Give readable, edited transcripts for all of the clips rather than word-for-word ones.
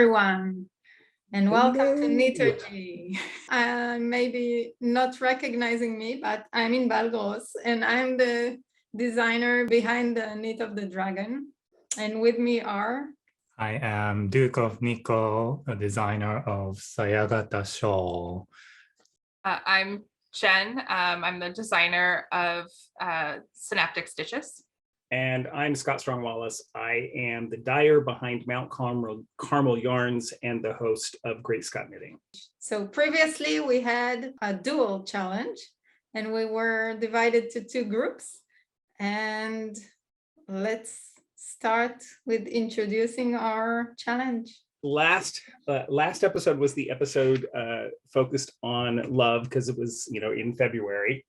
everyone, and welcome to Hello. Knittergy. Maybe not recognizing me, but I'm in Balgos, and I'm the designer behind the Knit of the Dragon. And with me are... I am Duke of Nico, a designer of Sayagata Shawl. I'm Jenn. I'm the designer of Synaptic Stitches. And I'm Scott Strong Wallace. I am the dyer behind Mount Carmel Yarns and the host of Great Scott Knitting. So previously we had a dual challenge, and we were divided to two groups. And let's start with introducing our challenge. Last episode was the episode focused on love, because it was, in February.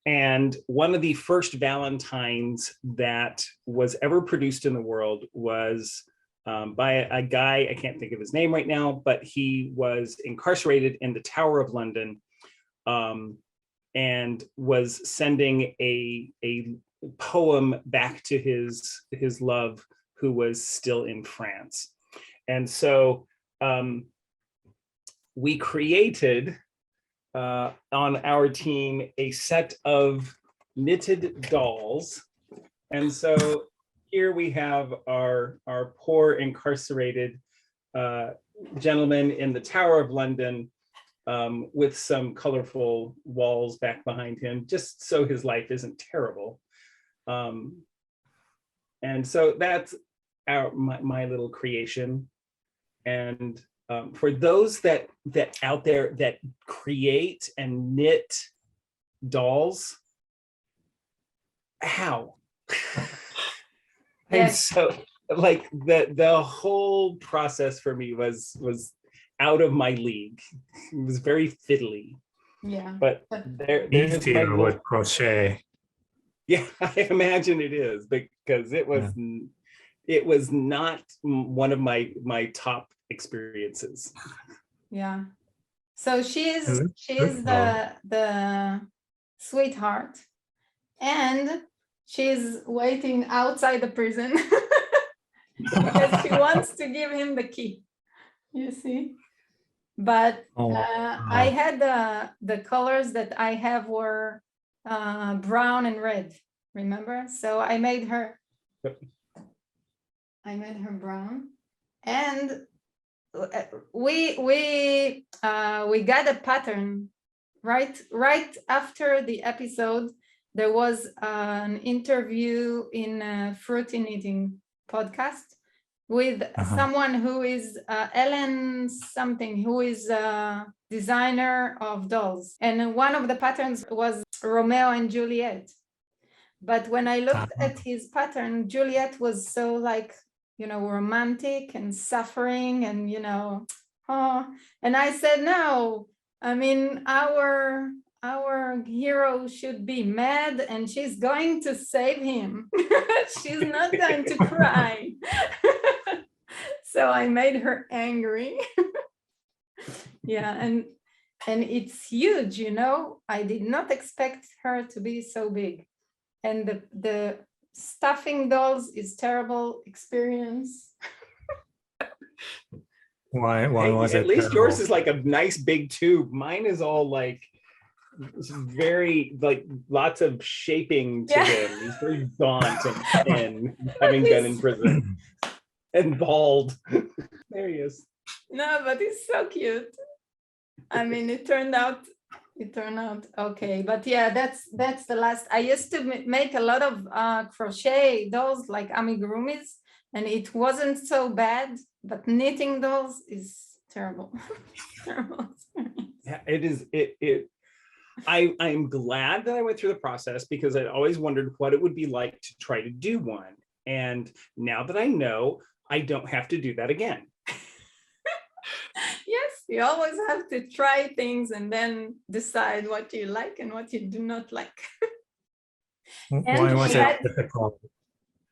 And one of the first Valentines that was ever produced in the world was by a guy, I can't think of his name right now, but he was incarcerated in the Tower of London and was sending a poem back to his love, who was still in France. And so we created on our team a set of knitted dolls. And so here we have our poor incarcerated gentleman in the Tower of London with some colorful walls back behind him, just so his life isn't terrible. And so that's my little creation. And for those that out there that create and knit dolls, how? And so like the whole process for me was out of my league. It was very fiddly. Yeah. But there's Easier with crochet. Yeah, I imagine it is, because it was not one of my top experiences. Yeah. So she's the sweetheart, and she's waiting outside the prison because she wants to give him the key. You see? But I had the colors that I have were brown and red. Remember? So I made her brown, and we got a pattern right after the episode. There was an interview in a Fruity Knitting podcast with someone who is Ellen something, who is a designer of dolls, and one of the patterns was Romeo and Juliet. But when I looked at his pattern, Juliet was so like, romantic and suffering, and and I said, no, I mean, our hero should be mad, and she's going to save him. She's not going to cry. So I made her angry. Yeah, and it's huge, I did not expect her to be so big. And the stuffing dolls is terrible experience. Why was it? At least terrible? yours is like a nice big tube. Mine is all like very like lots of shaping to him. He's very gaunt and thin, having been in prison, and bald. There he is. No, but he's so cute. I mean, it turned out okay. But yeah, that's the last. I used to make a lot of crochet dolls, like amigurumis, and it wasn't so bad. But knitting dolls is terrible. Terrible experience. Yeah, it is. I'm glad that I went through the process, because I always wondered what it would be like to try to do one. And now that I know, I don't have to do that again. Yes, you always have to try things and then decide what you like and what you do not like. Why was it difficult?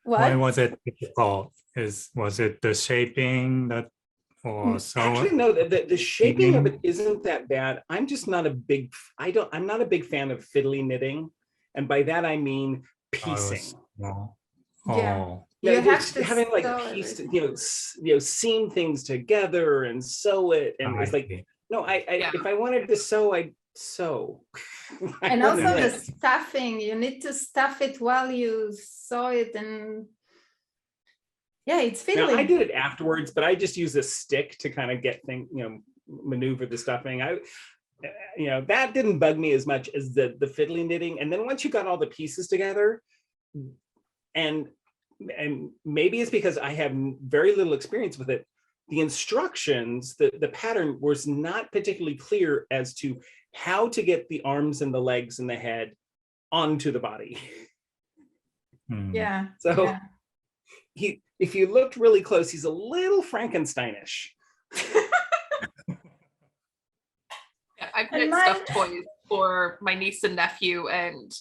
What? Why was it difficult? Was it the shaping that, or so? Actually, no. The shaping of it isn't that bad. I'm just not I'm not a big fan of fiddly knitting, and by that I mean piecing. Yeah. Oh, You have just to having like sew pieced, everything. seam things together and sew it, and I it's like, see. no, Yeah. if I wanted to sew, I'd sew. I And wanted also the it. stuffing, you need to stuff it while you sew it, and yeah, it's Now I fiddly. did it afterwards, but I just use a stick to kind of get things, maneuver the stuffing. That didn't bug me as much as the fiddly knitting. And then once you got all the pieces together, and maybe it's because I have very little experience with it, the instructions, the pattern was not particularly clear as to how to get the arms and the legs and the head onto the body. Hmm. Yeah. So yeah. if you looked really close, he's a little Frankensteinish. Yeah, I've And knit stuffed toys for my niece and nephew, and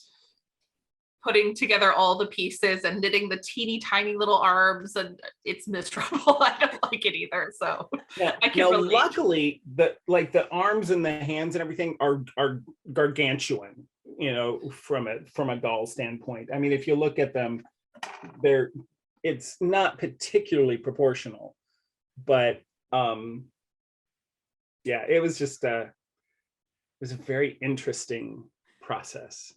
putting together all the pieces and knitting the teeny tiny little arms, and it's miserable. I don't like it either. So I can relate. Luckily, the arms and the hands and everything are gargantuan, from a doll standpoint. I mean, if you look at them, it's not particularly proportional, but it was just it was a very interesting process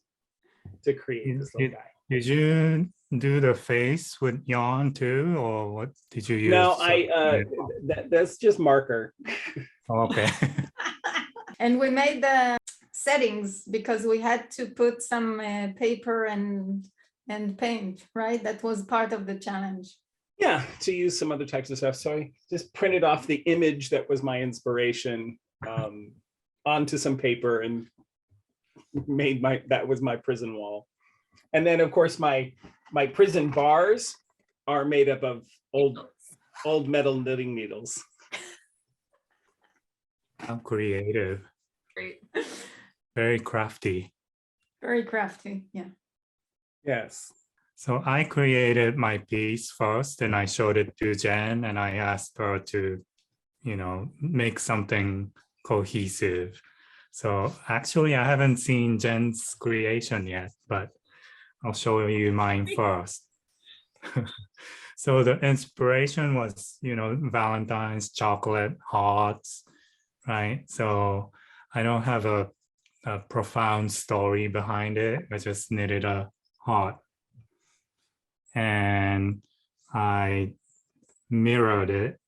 to create this little guy. Did you do the face with yarn too, or what did you use? No, that's just marker. Okay. And we made the settings because we had to put some paper and paint, right? That was part of the challenge. Yeah, to use some other types of stuff. So I just printed off the image that was my inspiration onto some paper and that was my prison wall. And then of course my prison bars are made up of old metal knitting needles. How creative. Great. Very crafty. Very crafty, yeah. Yes. So I created my piece first and I showed it to Jen and I asked her to, make something cohesive. So actually I haven't seen Jen's creation yet, but I'll show you mine first. So the inspiration was, Valentine's chocolate hearts, right? So I don't have a profound story behind it. I just knitted a heart. And I mirrored it.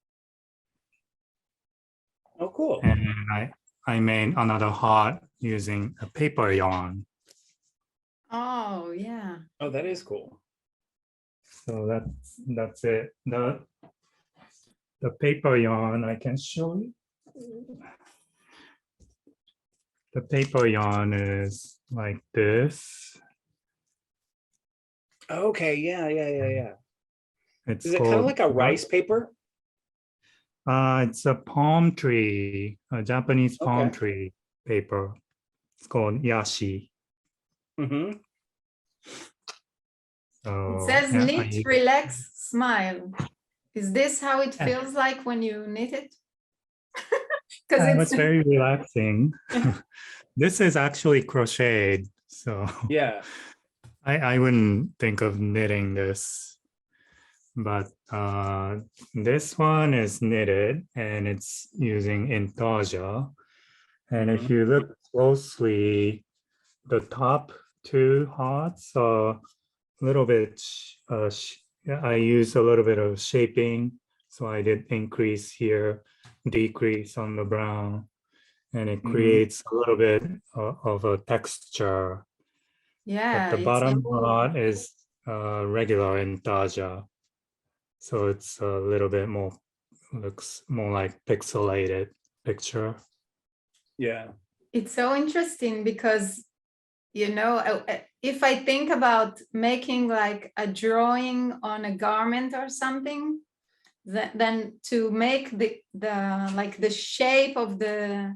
Oh, cool. And I made another heart using a paper yarn. Oh, yeah. Oh, that is cool. So that's it. The paper yarn I can show you. The paper yarn is like this. Okay, yeah. It's Is it kind of like a rice paper? It's a palm tree, a Japanese palm Okay. tree paper. It's called yashi. Mm-hmm. So, It says yeah, knit, relax, smile. Is this how it feels like when you knit it? Because it's very relaxing. This is actually crocheted, so Yeah. I wouldn't think of knitting this, but this one is knitted and it's using intarsia. And if you look closely, the top two hearts are a little bit, I use a little bit of shaping. So I did increase here, decrease on the brown, and it creates a little bit of a texture. yeah, But the bottom cool. part is regular intarsia. So it's a little bit more, looks more like pixelated picture. Yeah. It's so interesting because, if I think about making like a drawing on a garment or something, then to make the shape of the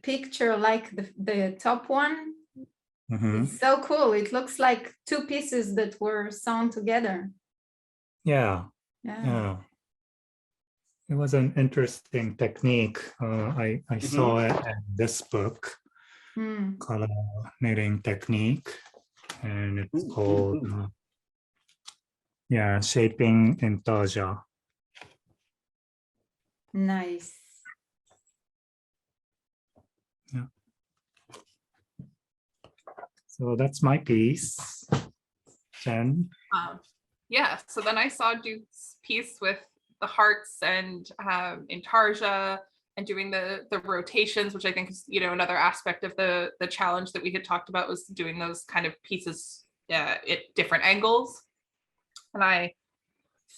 picture, like the top one, it's so cool. It looks like two pieces that were sewn together. Yeah. Yeah. It was an interesting technique. I saw it in this book, color knitting technique, and it's called Yeah, shaping in Doja. Nice. So that's my piece. Jen. Yeah, so then I saw Duke's piece with the hearts and Intarsia and doing the rotations, which I think is, you know, another aspect of the challenge that we had talked about, was doing those kind of pieces at different angles. And I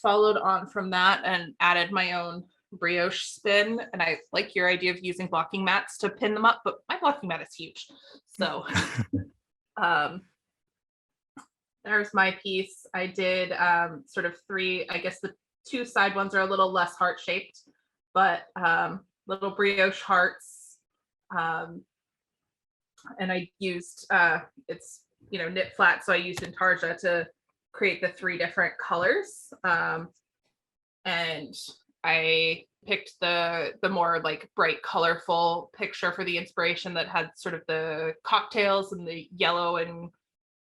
followed on from that and added my own brioche spin. And I like your idea of using blocking mats to pin them up, but my blocking mat is huge. So there's my piece. I did sort of three, I guess the two side ones are a little less heart shaped, but little brioche hearts. And I used, it's, you know, knit flat. So I used Intarsia to create the three different colors. And I picked the more like bright, colorful picture for the inspiration that had sort of the cocktails and the yellow and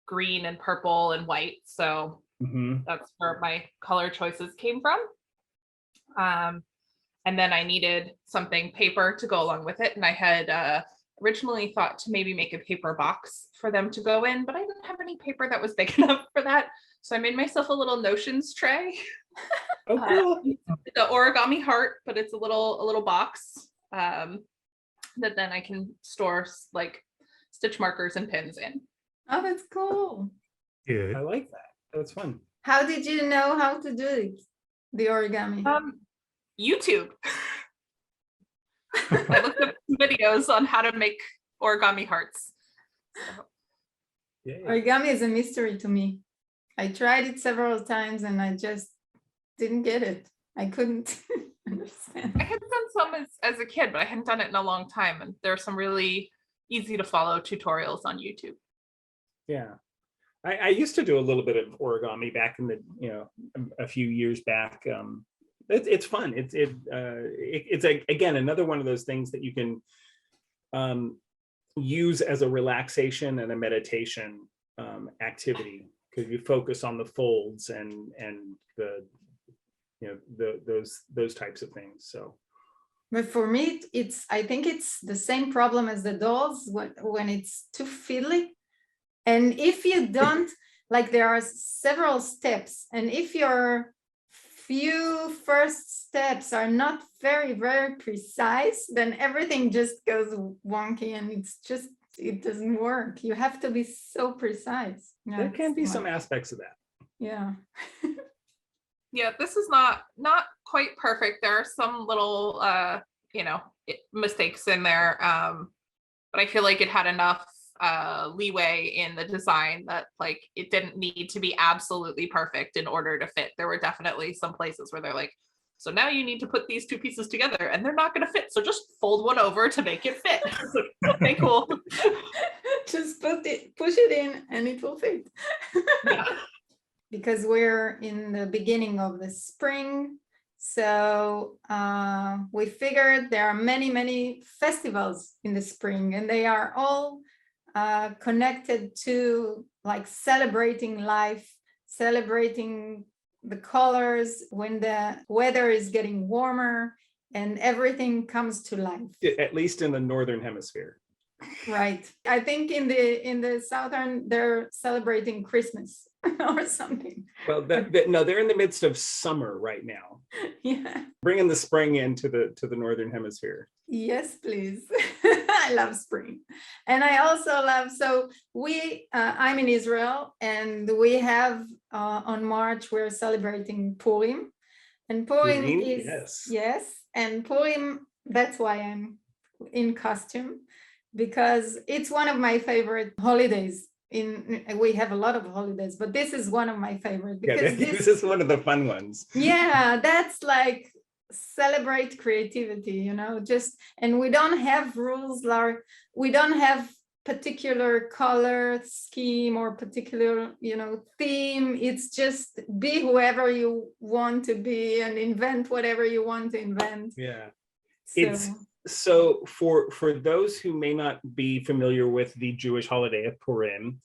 green and purple and white. So that's where my color choices came from. And then I needed something paper to go along with it. And I had originally thought to maybe make a paper box for them to go in, but I didn't have any paper that was big enough for that. So I made myself a little notions tray. Oh, cool. The origami heart, but it's a little box that then I can store like stitch markers and pins in. Oh, that's cool. Good. I like that. That's fun. How did you know how to do it? The origami? YouTube. I looked up videos on how to make origami hearts. Yeah. Origami is a mystery to me. I tried it several times and I just didn't get it. I couldn't understand. I had done some as a kid, but I hadn't done it in a long time. And there are some really easy to follow tutorials on YouTube. Yeah. I used to do a little bit of origami back in the, you know, a few years back. It's fun. It's again, another one of those things that you can use as a relaxation and a meditation activity, because you focus on the folds and the, you know, those types of things. So, But for me, I think it's the same problem as the dolls when it's too fiddly. And if you don't, like, there are several steps, and if your few first steps are not very, very precise, then everything just goes wonky and it doesn't work. You have to be so precise. Yeah, there can be it's some aspects of that. Yeah. Yeah, this is not quite perfect. There are some little you know, mistakes in there, but I feel like it had enough leeway in the design that like it didn't need to be absolutely perfect in order to fit. There were definitely some places where they're like, so now you need to put these two pieces together and they're not going to fit, so just fold one over to make it fit. Like, okay, cool. Just push it in and it will fit. Yeah. Because we're in the beginning of the spring, so we figured there are many festivals in the spring, and they are all connected to like celebrating life, celebrating the colors when the weather is getting warmer and everything comes to life. At least in the Northern Hemisphere. Right. I think in the Southern, they're celebrating Christmas or something. Well, no, they're in the midst of summer right now. Yeah. Bringing the spring into the Northern Hemisphere. Yes, please. I love spring. And I also love, so I'm in Israel, and we have on March, we're celebrating Purim. And Purim is, yes. And Purim, that's why I'm in costume, because it's one of my favorite holidays. We have a lot of holidays, but this is one of my favorite, because this is one of the fun ones. Yeah, that's like celebrate creativity, you know, and we don't have rules, like we don't have particular color scheme or particular, you know, theme. It's just be whoever you want to be and invent whatever you want to invent. Yeah. So for those who may not be familiar with the Jewish holiday of Purim,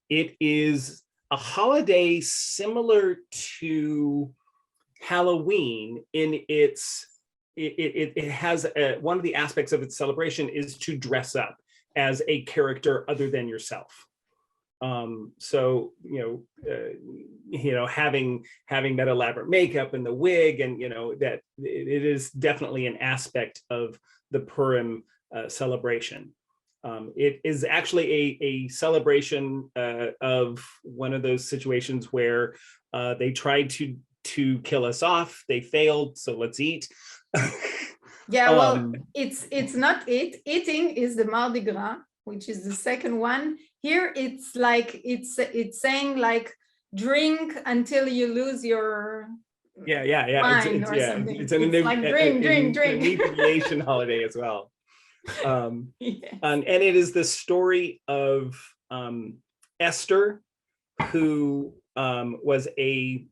it is a holiday similar to Halloween in it has one of the aspects of its celebration is to dress up as a character other than yourself. So having that elaborate makeup and the wig, and that it is definitely an aspect of the Purim celebration. It is actually a celebration of one of those situations where they tried to kill us off. They failed, so let's eat. Yeah, well, it's not it. Eating is the Mardi Gras, which is the second one. Here it's like it's saying like drink until you lose your mind or something. It's like drink. An inebriation holiday as well. Yes. And it is the story of Esther, who was a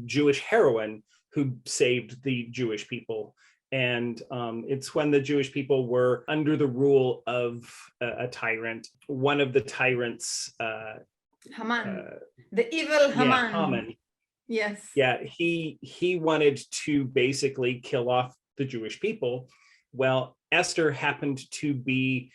Jewish heroine who saved the Jewish people. And it's when the Jewish people were under the rule of a tyrant. One of the tyrants, Haman, the evil Haman. Yeah, Haman. Yes. Yeah, he wanted to basically kill off the Jewish people. Well, Esther happened to be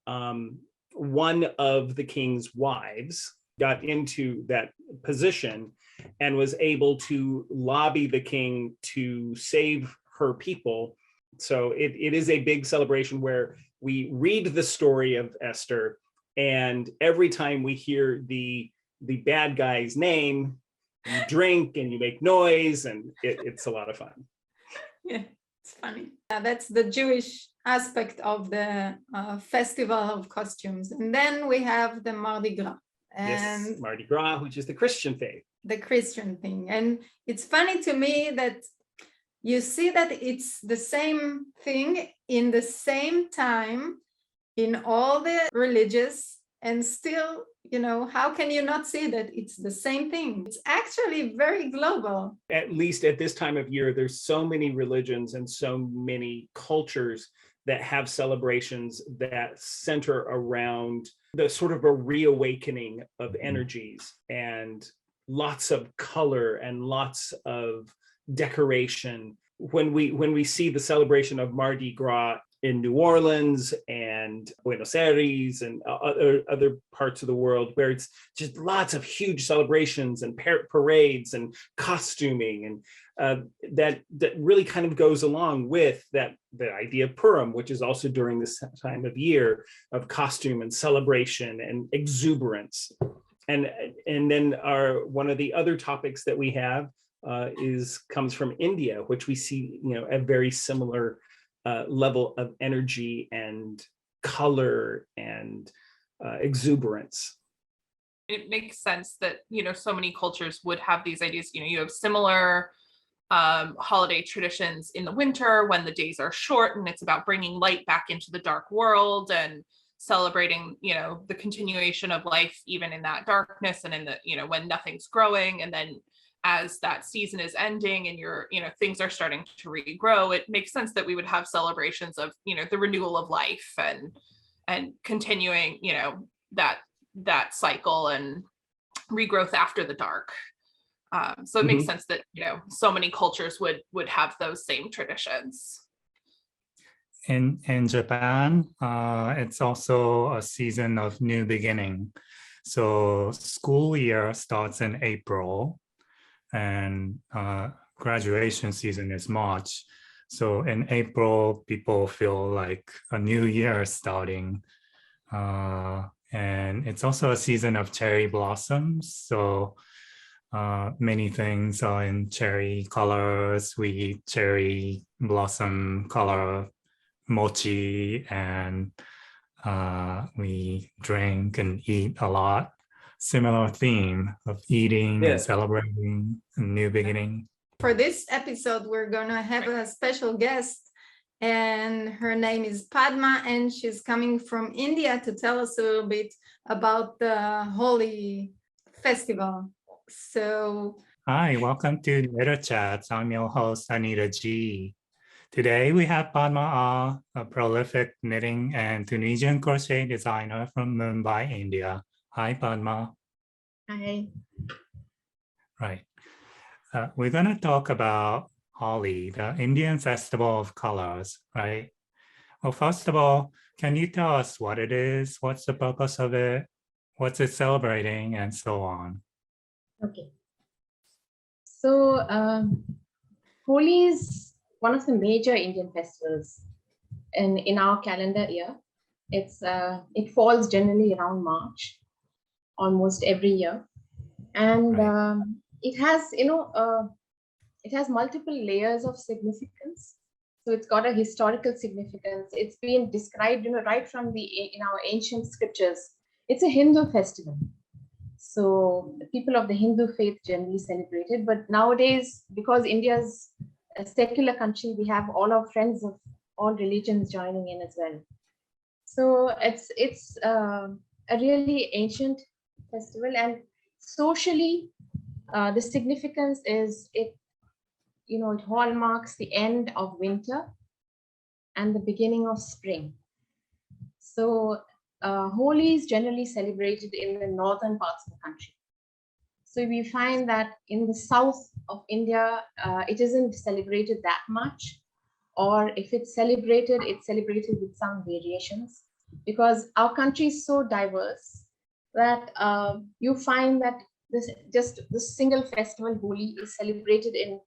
one of the king's wives, got into that position, and was able to lobby the king to save her people. So it is a big celebration where we read the story of Esther, and every time we hear the bad guy's name, you drink and you make noise, and it's a lot of fun. Yeah, it's funny. That's the Jewish aspect of the festival of costumes. And then we have the Mardi Gras. And yes, Mardi Gras, which is the Christian faith. The Christian thing. And it's funny to me that you see that it's the same thing in the same time in all the religious, and still, how can you not see that it's the same thing? It's actually very global. At least at this time of year, there's so many religions and so many cultures that have celebrations that center around the sort of a reawakening of energies, and lots of color and lots of decoration. When we see the celebration of Mardi Gras in New Orleans and Buenos Aires and other parts of the world, where it's just lots of huge celebrations and parades and costuming, and that really kind of goes along with the idea of Purim, which is also during this time of year of costume and celebration and exuberance. And then one of the other topics that we have comes from India, which we see a very similar level of energy and color and exuberance. It makes sense that so many cultures would have these ideas. You have similar holiday traditions in the winter when the days are short, and it's about bringing light back into the dark world and celebrating the continuation of life even in that darkness, and in the when nothing's growing. And then as that season is ending and things are starting to regrow, it makes sense that we would have celebrations of the renewal of life and continuing that cycle and regrowth after the dark. So it makes sense that so many cultures would have those same traditions. In Japan, it's also a season of new beginning. So school year starts in April, and graduation season is March. So in April, people feel like a new year starting. And it's also a season of cherry blossoms. So many things are in cherry colors. We eat cherry blossom color mochi, and we drink and eat a lot. Similar theme of eating and celebrating a new beginning. For this episode, we're gonna have a special guest, and her name is Padma, and she's coming from India to tell us a little bit about the Holi festival. So hi, welcome to Knitter Chats. I'm your host, Anita G. Today we have Padma, a prolific knitting and Tunisian crochet designer from Mumbai, India. Hi, Padma. Hi. Right. We're going to talk about Holi, the Indian Festival of Colors, right? Well, first of all, can you tell us what it is? What's the purpose of it? What's it celebrating, and so on? Okay. So, Holi is one of the major Indian festivals in our calendar year. It falls generally around March, almost every year, and Right. it has it has multiple layers of significance. So it's got a historical significance. It's been described, right from in our ancient scriptures. It's a Hindu festival. So the people of the Hindu faith generally celebrate it. But nowadays, because India's a secular country, we have all our friends of all religions joining in as well. So it's a really ancient festival, and socially, the significance is it hallmarks the end of winter and the beginning of spring. So Holi is generally celebrated in the northern parts of the country. So we find that in the south of India, it isn't celebrated that much, or if it's celebrated with some variations, because our country is so diverse that you find that this single festival, Holi, is celebrated in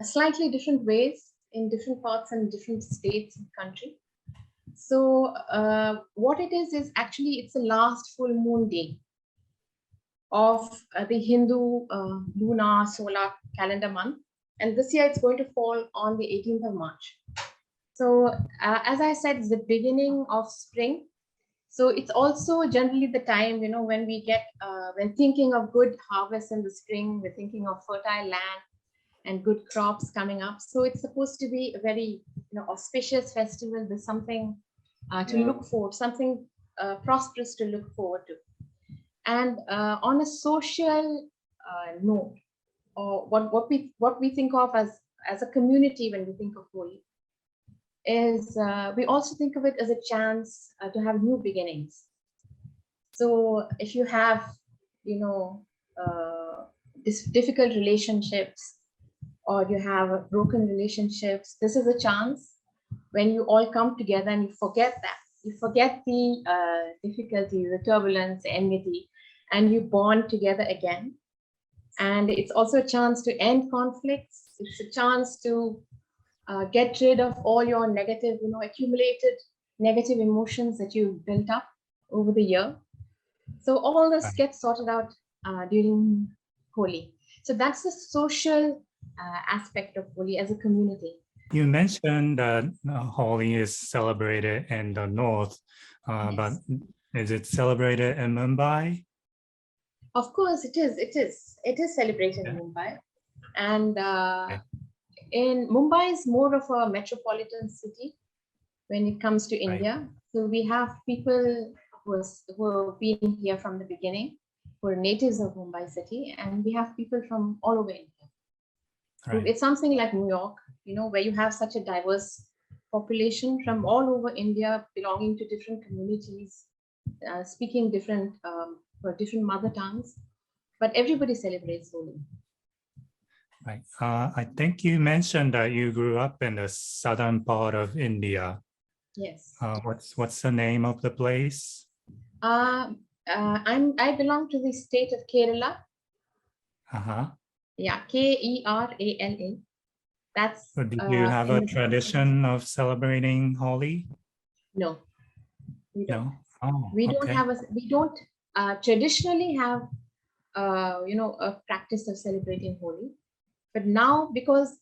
slightly different ways in different parts and different states of the country. So what it is actually it's the last full moon day of the Hindu lunar solar calendar month. And this year it's going to fall on the 18th of March. So as I said, it's the beginning of spring. So it's also generally the time, when we get, when thinking of good harvest in the spring, we're thinking of fertile land and good crops coming up. So it's supposed to be a very auspicious festival. There's something to look for, something prosperous to look forward to. And on a social note, or what we think of as a community when we think of Holi, is we also think of it as a chance to have new beginnings. So if you have difficult relationships, or you have broken relationships, this is a chance when you all come together and you forget that. You forget the difficulty, the turbulence, the enmity, and you bond together again. And it's also a chance to end conflicts. It's a chance to get rid of all your negative, accumulated negative emotions that you've built up over the year. So all this gets sorted out during Holi. So that's the social aspect of Holi as a community. You mentioned that Holi is celebrated in the north, Yes. but is it celebrated in Mumbai? Of course, it is. It is celebrated in Mumbai, and in Mumbai is more of a metropolitan city when it comes to India. So we have people who have been here from the beginning, who are natives of Mumbai city, and we have people from all over India. So it's something like New York, where you have such a diverse population from all over India, belonging to different communities, speaking different mother tongues, but everybody celebrates Holi. Right. I think you mentioned that you grew up in the southern part of India. Yes. What's the name of the place? I belong to the state of Kerala. Yeah, Kerala. That's. So do you have a tradition of celebrating Holi? No, we don't. No. Oh, we don't traditionally have a practice of celebrating Holi, but now because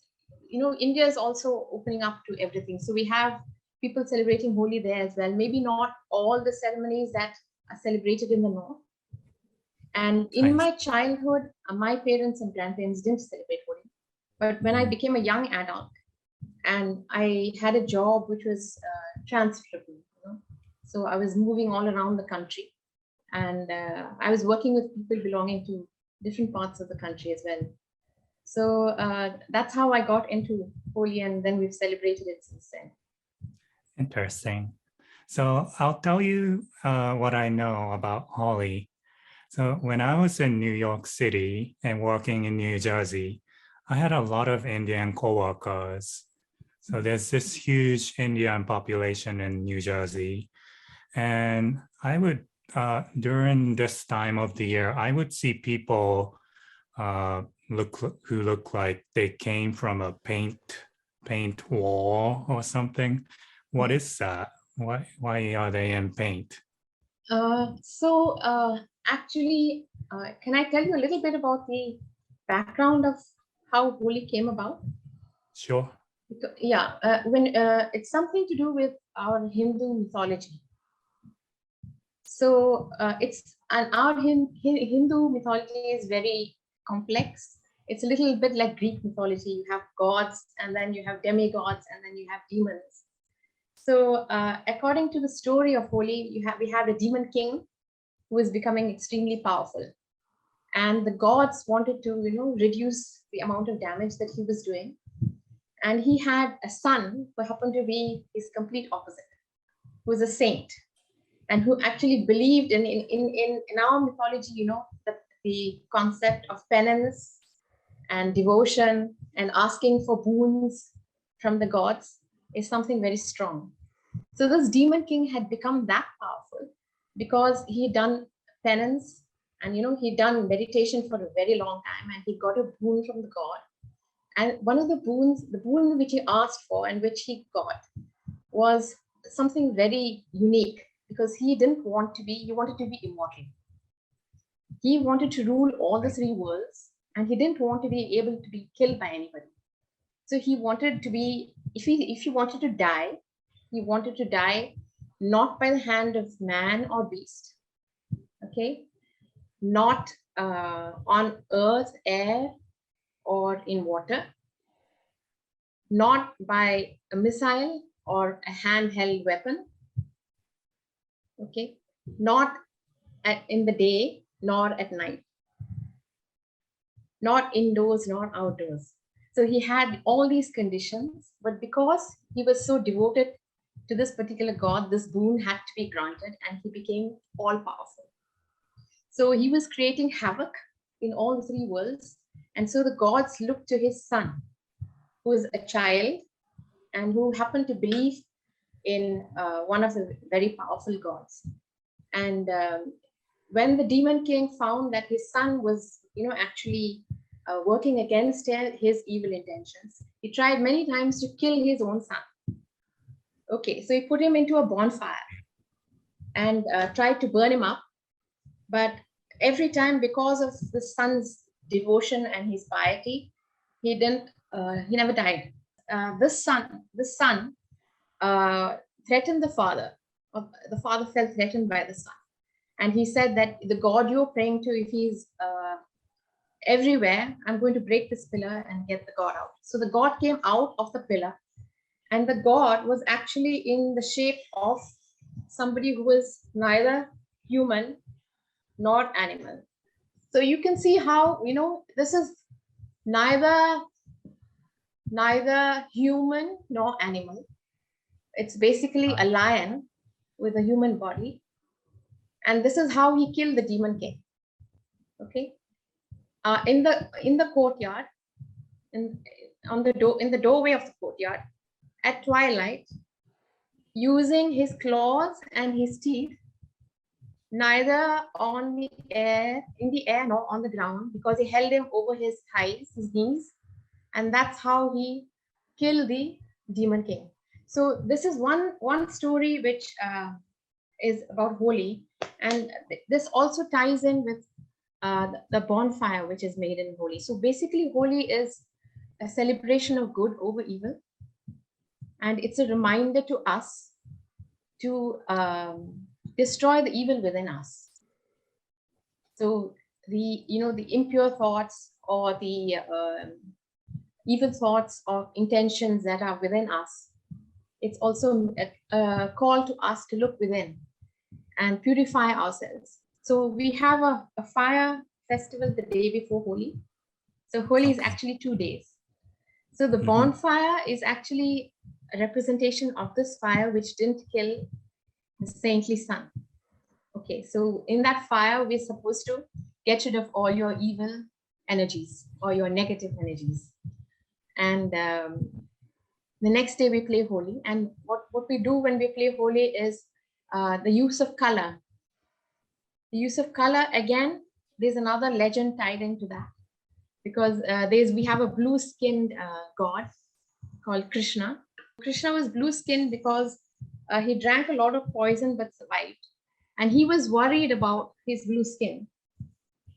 India is also opening up to everything, so we have people celebrating Holi there as well. Maybe not all the ceremonies that are celebrated in the north. And in my childhood, my parents and grandparents didn't celebrate Holi, but when I became a young adult and I had a job which was transferable, so I was moving all around the country, and I was working with people belonging to different parts of the country as well. So that's how I got into Holi, and then we've celebrated it since then. Interesting. So I'll tell you what I know about Holi. So when I was in New York City and working in New Jersey, I had a lot of Indian coworkers. So there's this huge Indian population in New Jersey. And I would, during this time of the year, I would see people who look like they came from a paint wall or something. What is that? Why are they in paint? Actually, can I tell you a little bit about the background of how Holi came about? Sure. Yeah, when it's something to do with our Hindu mythology. So our Hindu mythology is very complex. It's a little bit like Greek mythology. You have gods, and then you have demigods, and then you have demons. So according to the story of Holi, we have a demon king who is becoming extremely powerful, and the gods wanted to reduce the amount of damage that he was doing, and he had a son who happened to be his complete opposite, who was a saint, and who actually believed in our mythology, the concept of penance and devotion and asking for boons from the gods is something very strong. So this demon king had become that powerful because he done penance and he done meditation for a very long time, and he got a boon from the god. And one of the boon which he asked for and which he got was something very unique, because he wanted to be immortal. He wanted to rule all the three worlds, and he didn't want to be able to be killed by anybody. So he wanted to be, if he wanted to die, he wanted to die not by the hand of man or beast, okay? Not on earth, air, or in water, not by a missile or a handheld weapon, okay? Not in the day, nor at night, not indoors, nor outdoors. So he had all these conditions, but because he was so devoted to this particular god, this boon had to be granted, and he became all powerful. So he was creating havoc in all the three worlds. And so the gods looked to his son, who was a child and who happened to believe in one of the very powerful gods. And when the demon king found that his son was, actually working against his evil intentions, he tried many times to kill his own son. Okay, so he put him into a bonfire and tried to burn him up. But every time, because of the son's devotion and his piety, he never died. This son threatened the father. The father felt threatened by the son. And he said that the God you're praying to, if he's everywhere, I'm going to break this pillar and get the God out. So the God came out of the pillar, and the God was actually in the shape of somebody who was neither human nor animal. So you can see how, this is neither human nor animal. It's basically a lion with a human body. And this is how he killed the demon king. Okay. In the courtyard, in the doorway of the courtyard, at twilight, using his claws and his teeth, neither in the air nor on the ground, because he held him over his thighs, his knees, and that's how he killed the demon king. So this is one story which is about Holi, and this also ties in with the bonfire which is made in Holi. So basically, Holi is a celebration of good over evil, and it's a reminder to us to destroy the evil within us. So the impure thoughts or the evil thoughts or intentions that are within us, it's also a call to us to look within and purify ourselves. So we have a fire festival the day before Holi. So Holi is actually 2 days. So the bonfire is actually a representation of this fire which didn't kill the saintly son. Okay, so in that fire, we're supposed to get rid of all your evil energies or your negative energies. And the next day we play Holi. And what we do when we play Holi is the use of color. The use of color, again, there's another legend tied into that, because we have a blue-skinned god called Krishna. Krishna was blue-skinned because he drank a lot of poison but survived. And he was worried about his blue skin.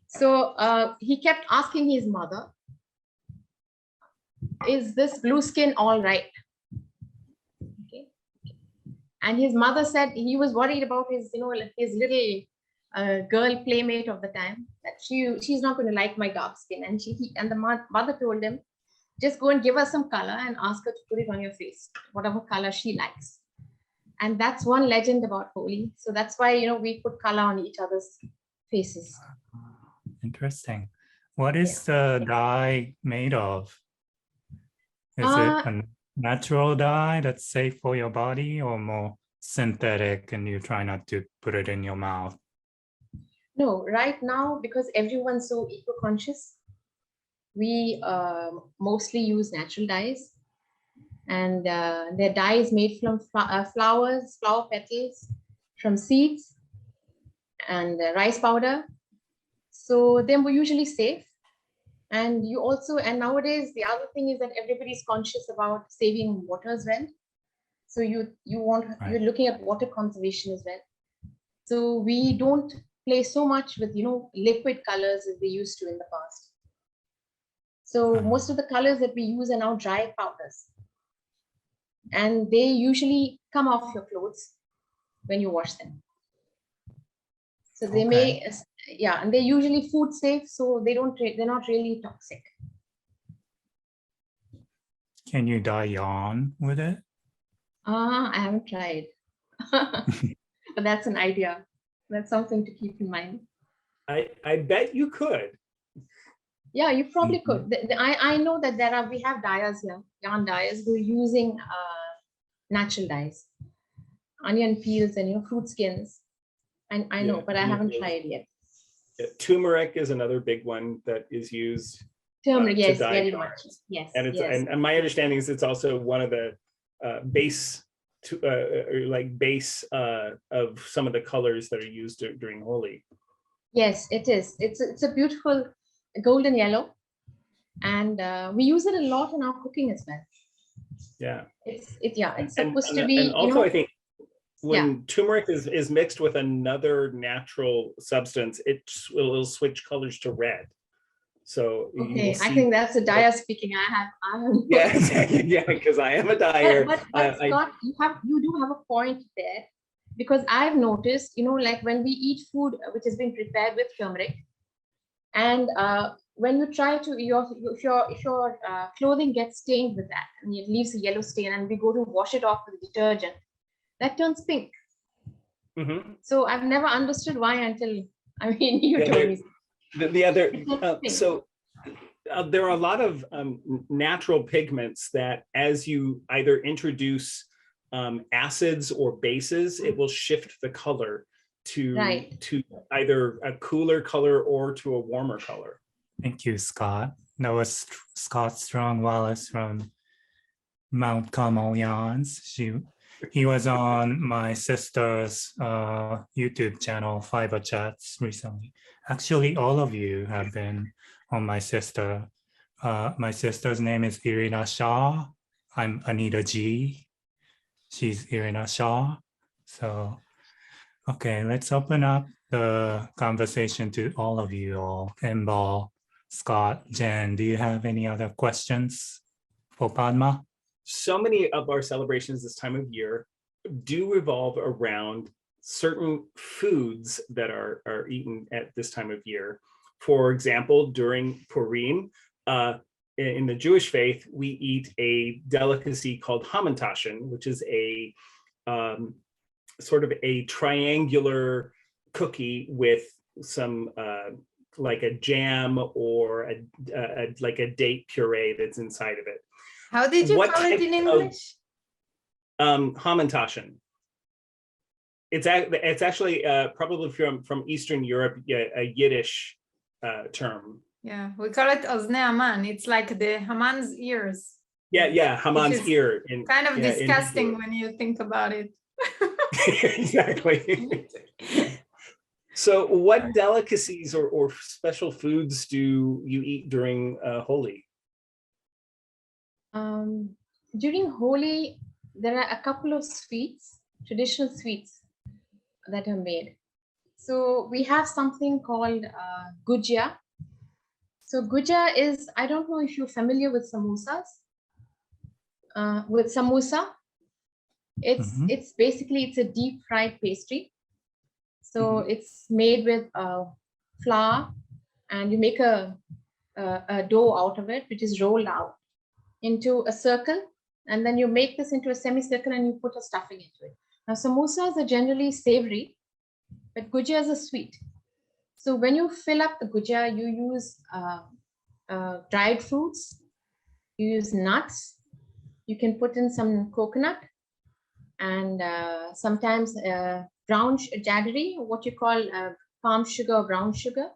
So he kept asking his mother, is this blue skin all right? Okay. And his mother said he was worried about his, his little girl playmate of the time, that she's not going to like my dark skin. And the mother told him, just go and give her some color and ask her to put it on your face, whatever color she likes. And that's one legend about Holi. So that's why, we put color on each other's faces. Interesting. What is the dye made of? Is it a natural dye that's safe for your body, or more synthetic and you try not to put it in your mouth? No, right now, because everyone's so eco-conscious, we mostly use natural dyes. And their dye is made from flowers, flower petals, from seeds, and rice powder. So they were usually safe. And nowadays, the other thing is that everybody's conscious about saving water as well. So you're looking at water conservation as well. So we don't play so much with, liquid colors as we used to in the past. So most of the colors that we use are now dry powders. And they usually come off your clothes when you wash them. So they and they're usually food safe, so they're not really toxic. Can you dye yarn with it? I haven't tried, but that's an idea. That's something to keep in mind. I bet you could. Yeah, you probably could. I know that we have dyers here, yarn dyers, who are using natural dyes, onion peels and fruit skins. And I know, but I haven't tried yet. Yeah, turmeric is another big one that is used. Turmeric, yes, very yarn. much. Yes, And and my understanding is it's also one of the base of some of the colors that are used during Holi. Yes, it is. It's a beautiful golden yellow, and we use it a lot in our cooking as well. Yeah. It's supposed to be. And also, I think when turmeric is mixed with another natural substance, it'll switch colors to red. So okay, I think that's a dyer speaking. I have. Yes, yeah, because I am a dyer. But Scott, you do have a point there, because I've noticed, like when we eat food which has been prepared with turmeric, and when you try to if your clothing gets stained with that and it leaves a yellow stain, and we go to wash it off with detergent, that turns pink. Mm-hmm. So I've never understood why until you told me. There are a lot of natural pigments that, as you either introduce acids or bases, it will shift the color to either a cooler color or to a warmer color. Thank you, Scott. That was Scott Strong Wallace from Mount Carmel Yarns. He was on my sister's YouTube channel, Fiber Chats, recently. Actually, all of you have been on my sister. My sister's name is Irina Shaw. I'm Anita G. She's Irina Shaw. So, okay, let's open up the conversation to all of you all. Embal, Scott, Jen, do you have any other questions for Padma? So many of our celebrations this time of year do revolve around certain foods that are eaten at this time of year. For example, during Purim, in the Jewish faith, we eat a delicacy called hamantashen, which is a sort of a triangular cookie with some like a jam or like a date puree that's inside of it. How did you call it in English? Hamantashen. It's actually probably from Eastern Europe, a Yiddish term. Yeah, we call it Ozne Haman. It's like the Haman's ears. Yeah, Haman's is ear. Kind of yeah, disgusting when you think about it. Exactly. So what delicacies or special foods do you eat during Holi? During Holi, there are a couple of sweets, traditional sweets that are made. So we have something called gujia. So gujia is, I don't know if you're familiar with samosas. With samosa, it's basically, it's a deep fried pastry. So it's made with flour, and you make a dough out of it, which is rolled out into a circle, and then you make this into a semicircle and you put a stuffing into it. Now samosas are generally savory, but gujias are sweet. So when you fill up the gujia, you use dried fruits, you use nuts, you can put in some coconut, and sometimes brown jaggery, what you call palm sugar or brown sugar,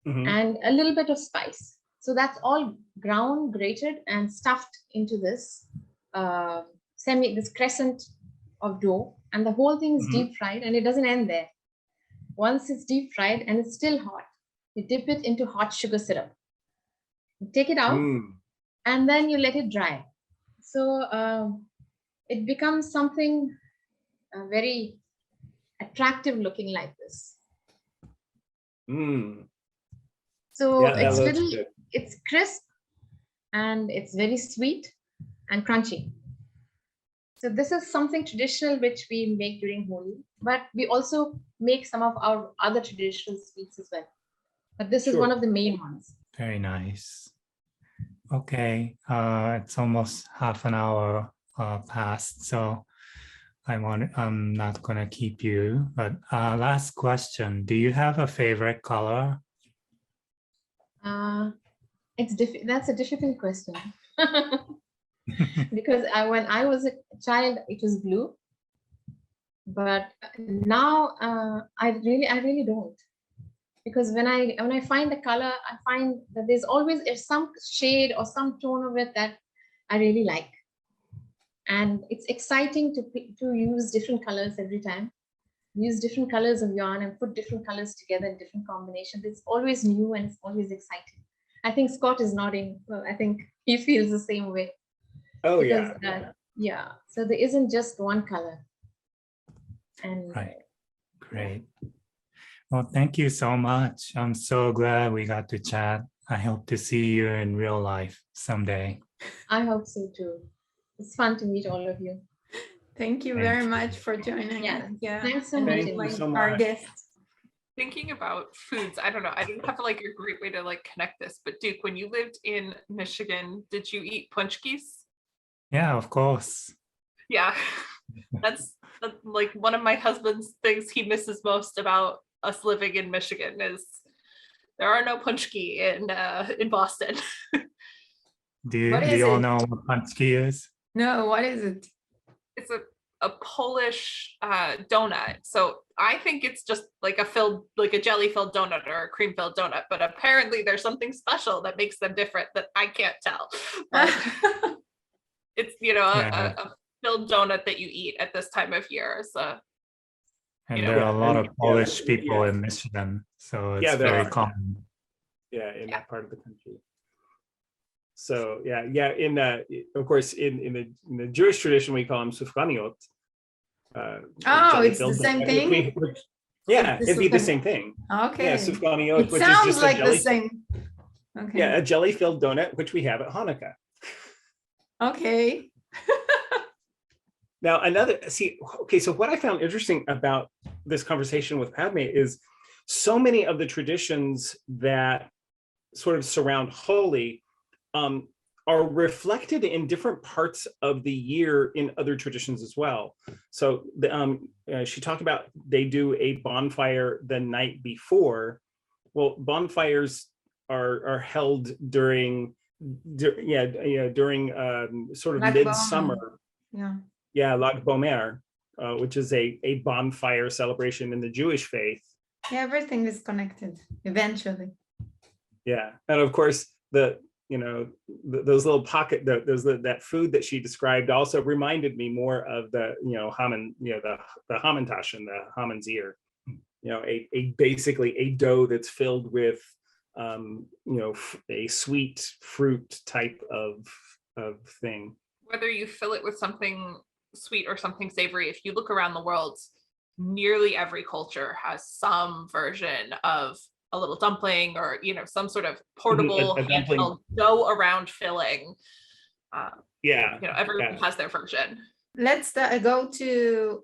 and a little bit of spice. So that's all ground, grated, and stuffed into this this crescent of dough, and the whole thing is deep fried, and it doesn't end there. Once it's deep fried and it's still hot, you dip it into hot sugar syrup, you take it out, and then you let it dry. So it becomes something very attractive looking like this. So it's crisp, and it's very sweet and crunchy. So this is something traditional which we make during Holi, but we also make some of our other traditional sweets as well. But this is one of the main ones. Very nice. Okay, it's almost half an hour past, so I'm not gonna keep you. But last question: do you have a favorite color? That's a difficult question. Because when I was a child, it was blue, but now I really don't. Because when I find the color, I find that there's some shade or some tone of it that I really like, and it's exciting to use different colors every time. Use different colors of yarn and put different colors together in different combinations. It's always new and it's always exciting. I think Scott is nodding. Well, I think he feels the same way. Oh, because, yeah. So there isn't just one color. And right. Great. Well, thank you so much. I'm so glad we got to chat. I hope to see you in real life someday. I hope so too. It's fun to meet all of you. Thank you very much for joining. Yeah. Thanks so much. Thank you so much. Our guests. Thinking about foods, I don't know, I didn't have like a great way to like connect this, but Duke, when you lived in Michigan, did you eat punchkis? Yeah, of course. Yeah, that's like one of my husband's things he misses most about us living in Michigan is there are no punchki in Boston. Do you all know what punchki is? No, what is it? It's a Polish donut. So I think it's just like a jelly filled donut or a cream filled donut, but apparently there's something special that makes them different that I can't tell. But it's, a filled donut that you eat at this time of year. So, and there are a lot of Polish people in Michigan, so it's very common. Yeah, in that part of the country. So in of course in the Jewish tradition we call them sufganiot. It's the same thing. It'd be the same thing. Okay. Yeah, sufganiot, it which sounds is just like the same. Okay. Yeah, a jelly filled donut, which we have at Hanukkah. Okay. Now so what I found interesting about this conversation with Padme is so many of the traditions that sort of surround Holi are reflected in different parts of the year in other traditions as well. So she talked about they do a bonfire the night before. Well, bonfires are held during sort of midsummer. Yeah, Lag Bomer, which is a bonfire celebration in the Jewish faith. Yeah, everything is connected eventually. Yeah, and of course those little pocket, that food that she described also reminded me more of the haman, the hamantash and the haman's ear. Basically a dough that's filled with a sweet fruit type of thing. Whether you fill it with something sweet or something savory, if you look around the world, nearly every culture has some version of a little dumpling or some sort of portable handheld dough around filling. Everyone has their version. Let's go to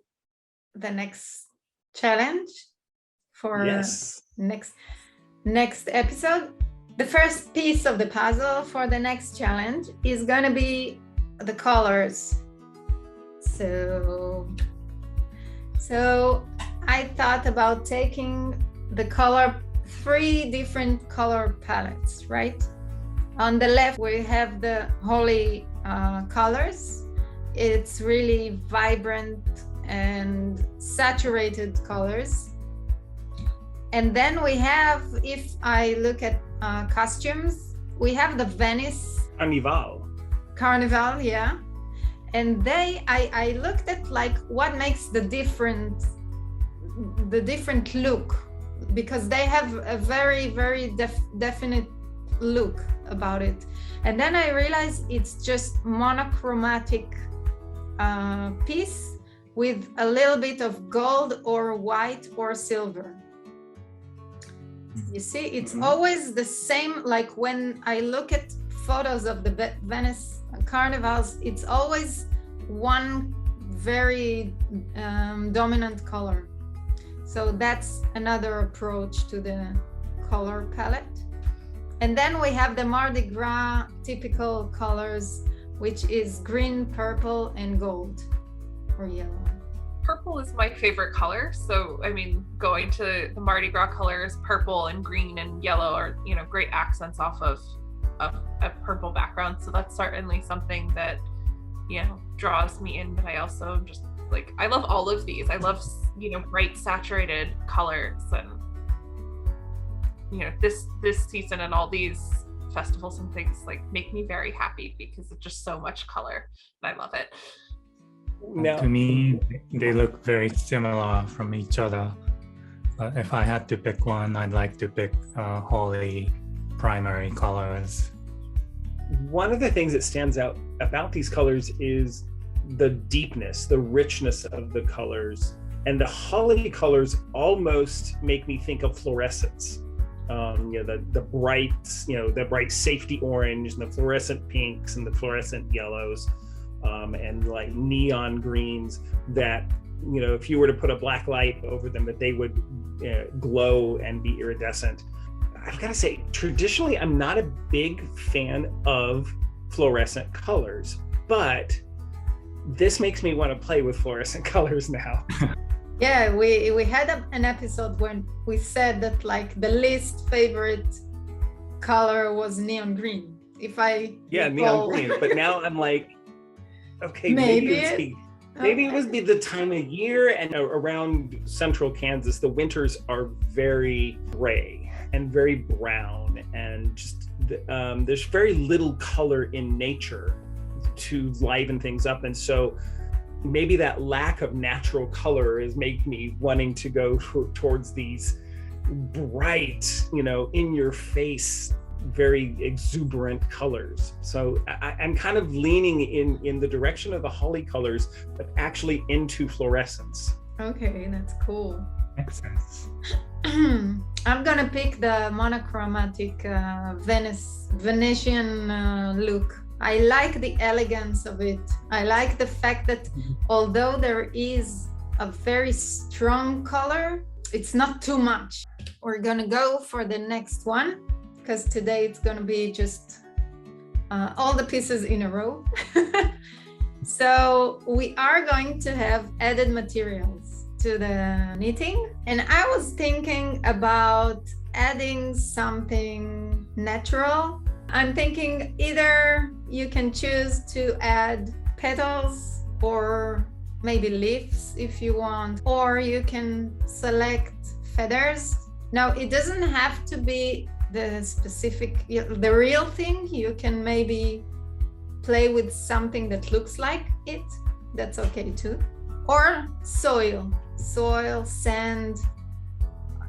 the next challenge for next episode. The first piece of the puzzle for the next challenge is gonna be the colors. So I thought about taking the color, 3 different color palettes, right? On the left, we have the holy colors. It's really vibrant and saturated colors. And then we have, if I look at costumes, we have the Venice Carnival, yeah. And I looked at like what makes the different look, because they have a very, very definite look about it. And then I realized it's just monochromatic piece with a little bit of gold or white or silver. You see, it's always the same. Like when I look at photos of the Venice carnivals, it's always one very dominant color. So that's another approach to the color palette. And then we have the Mardi Gras typical colors, which is green, purple, and gold or yellow. Purple is my favorite color. So, I mean, going to the Mardi Gras colors, purple and green and yellow are, great accents off of a purple background. So that's certainly something that, draws me in. But I also just I love all of these. I love, bright saturated colors, and, this season and all these festivals and things make me very happy because it's just so much color and I love it. Now, to me, they look very similar from each other. But if I had to pick one, I'd like to pick holy primary colors. One of the things that stands out about these colors is the deepness, the richness of the colors. And the holiday colors almost make me think of fluorescence. The bright safety orange and the fluorescent pinks and the fluorescent yellows. And neon greens that, if you were to put a black light over them, that they would glow and be iridescent. I've got to say, traditionally, I'm not a big fan of fluorescent colors, but this makes me want to play with fluorescent colors now. Yeah, we had an episode when we said that the least favorite color was neon green. Neon green. But now I'm okay, maybe it was the time of year, and around central Kansas, the winters are very gray and very brown, and just there's very little color in nature to liven things up. And so maybe that lack of natural color is making me wanting to go towards these bright, in your face, very exuberant colors. So I'm kind of leaning in the direction of the holly colors, but actually into fluorescence. Okay, that's cool. Makes sense. I'm gonna pick the monochromatic Venetian look. I like the elegance of it. I like the fact that although there is a very strong color, it's not too much. We're gonna go for the next one, because today it's going to be just all the pieces in a row. So we are going to have added materials to the knitting. And I was thinking about adding something natural. I'm thinking either you can choose to add petals or maybe leaves if you want, or you can select feathers. Now, it doesn't have to be the specific, the real thing. You can maybe play with something that looks like it. That's okay too. Or soil, sand,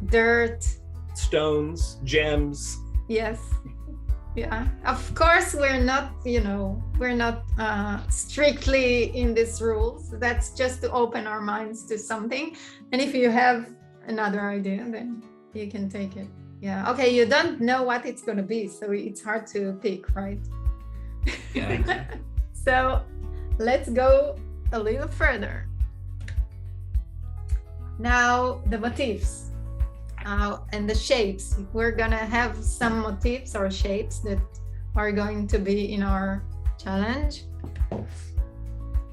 dirt. Stones, gems. Yes. Yeah. Of course, we're not strictly in these rules. That's just to open our minds to something. And if you have another idea, then you can take it. Yeah. Okay. You don't know what it's going to be, so it's hard to pick, right? Yeah. So let's go a little further. Now, the motifs. And the shapes. We're gonna have some motifs or shapes that are going to be in our challenge.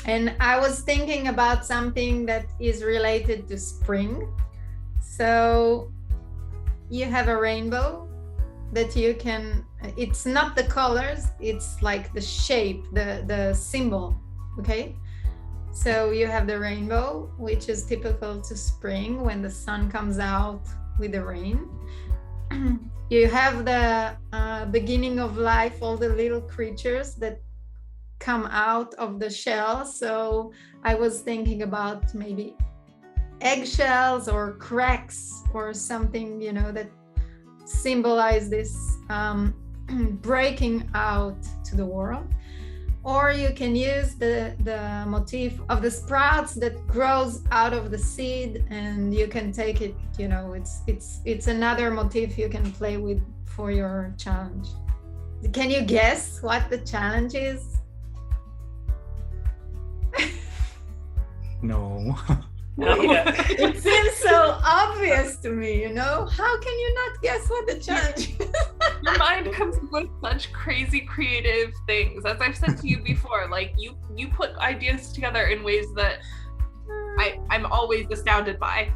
And I was thinking about something that is related to spring. So you have a rainbow that you can, it's not the colors, it's like the shape, the symbol, okay? So you have the rainbow, which is typical to spring when the sun comes out with the rain. You have the beginning of life, all the little creatures that come out of the shell. So I was thinking about maybe eggshells or cracks or something, that symbolize this breaking out to the world. Or you can use the motif of the sprouts that grows out of the seed, and you can take it, it's another motif you can play with for your challenge. Can you guess what the challenge is? No. It seems so obvious to me, How can you not guess what the challenge is? Your mind comes up with such crazy creative things. As I've said to you before, like you put ideas together in ways that I'm always astounded by.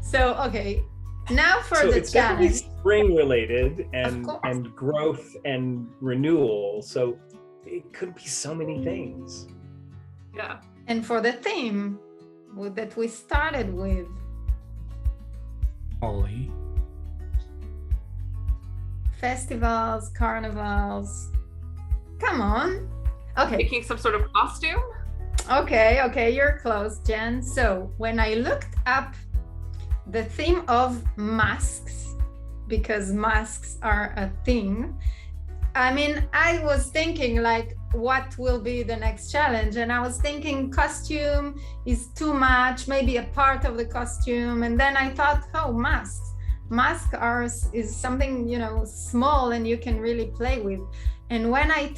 So, okay. Now for So the it's definitely challenge. spring related and course. growth and renewal. So it could be so many things. Yeah. And for the theme that we started with, Holly. festivals, carnivals. Come on. Okay. Making some sort of costume. Okay, you're close, Jen. So when I looked up the theme of masks, because masks are a thing, I was thinking like, what will be the next challenge? And I was thinking costume is too much, maybe a part of the costume. And then I thought, oh, masks. Masks is something, small and you can really play with. And when I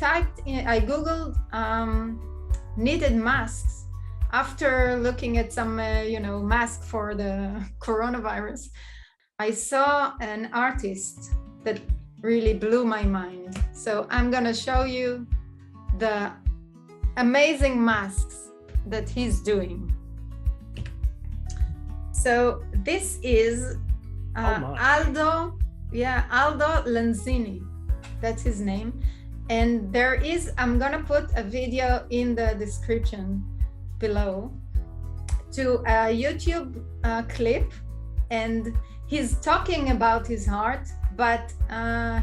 Googled knitted masks, after looking at some, mask for the coronavirus, I saw an artist that really blew my mind. So I'm gonna show you the amazing masks that he's doing. So this is Aldo Lanzini, that's his name. And I'm gonna put a video in the description below to a YouTube clip, and he's talking about his art, but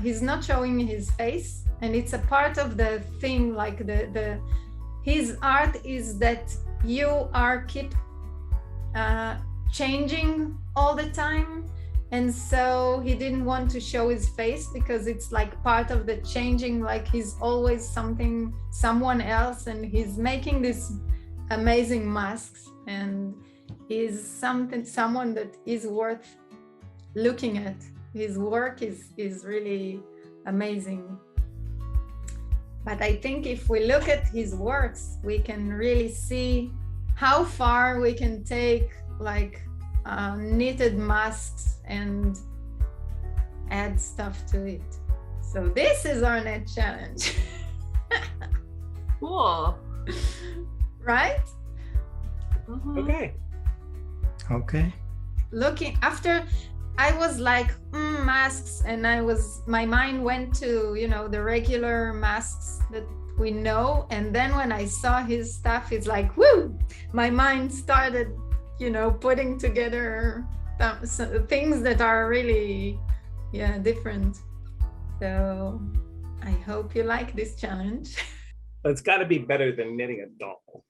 he's not showing his face, and it's a part of the thing, like his art is that you are keep changing all the time. And so he didn't want to show his face because it's like part of the changing, like he's always someone else, and he's making these amazing masks, and he's someone that is worth looking at. His work is really amazing. But I think if we look at his works, we can really see how far we can take like knitted masks and add stuff to it. So this is our knit challenge. Cool. Right? Okay. Okay. Looking after, I was like, masks, and my mind went to, the regular masks that we know. And then when I saw his stuff, it's like, woo, my mind started, putting together things that are really, different. So I hope you like this challenge. It's got to be better than knitting a doll.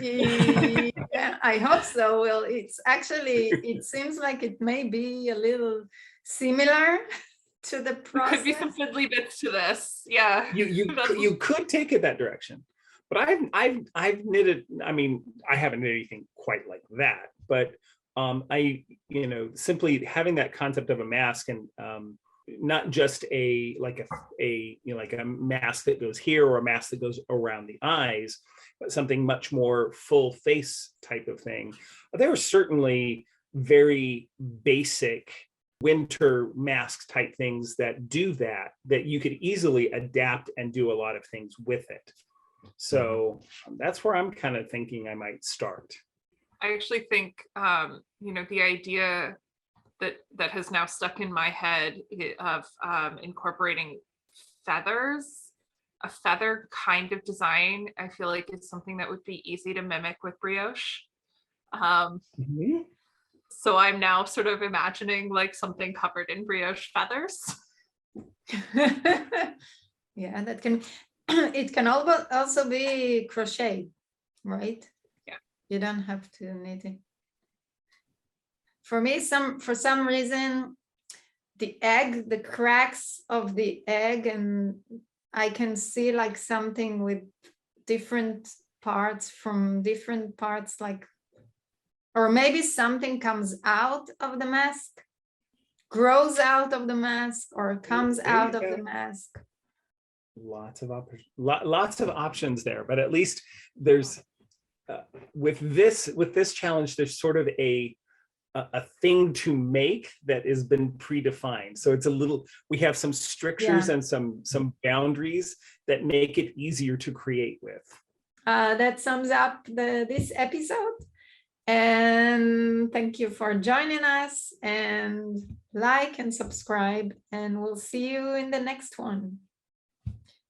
Yeah, I hope so. Well, it seems like it may be a little similar to the process. Could be some fiddly bits to this. Yeah. You could take it that direction, but I've knitted. I mean, I haven't knitted anything quite like that, but I simply having that concept of a mask and not just a mask that goes here or a mask that goes around the eyes, but something much more full face type of thing. There are certainly very basic winter mask type things that do that you could easily adapt and do a lot of things with it. So that's where I'm kind of thinking I might start. I actually think, the idea that has now stuck in my head of incorporating feathers, a feather kind of design, I feel like is something that would be easy to mimic with brioche. So I'm now sort of imagining like something covered in brioche feathers. Yeah, it can also be crocheted, right? Yeah. You don't have to knit it. For me, for some reason, the cracks of the egg, and I can see like something with different parts from different parts, like, or maybe something comes out of the mask, grows out of the mask, or comes out of the mask. Lots of options there, but at least there's with this challenge, there's sort of a thing to make that has been predefined. So it's we have some strictures and some boundaries that make it easier to create with. That sums up this episode. And thank you for joining us, and like and subscribe, and we'll see you in the next one.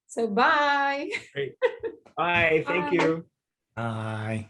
So bye. Great. Bye. Thank you. Bye.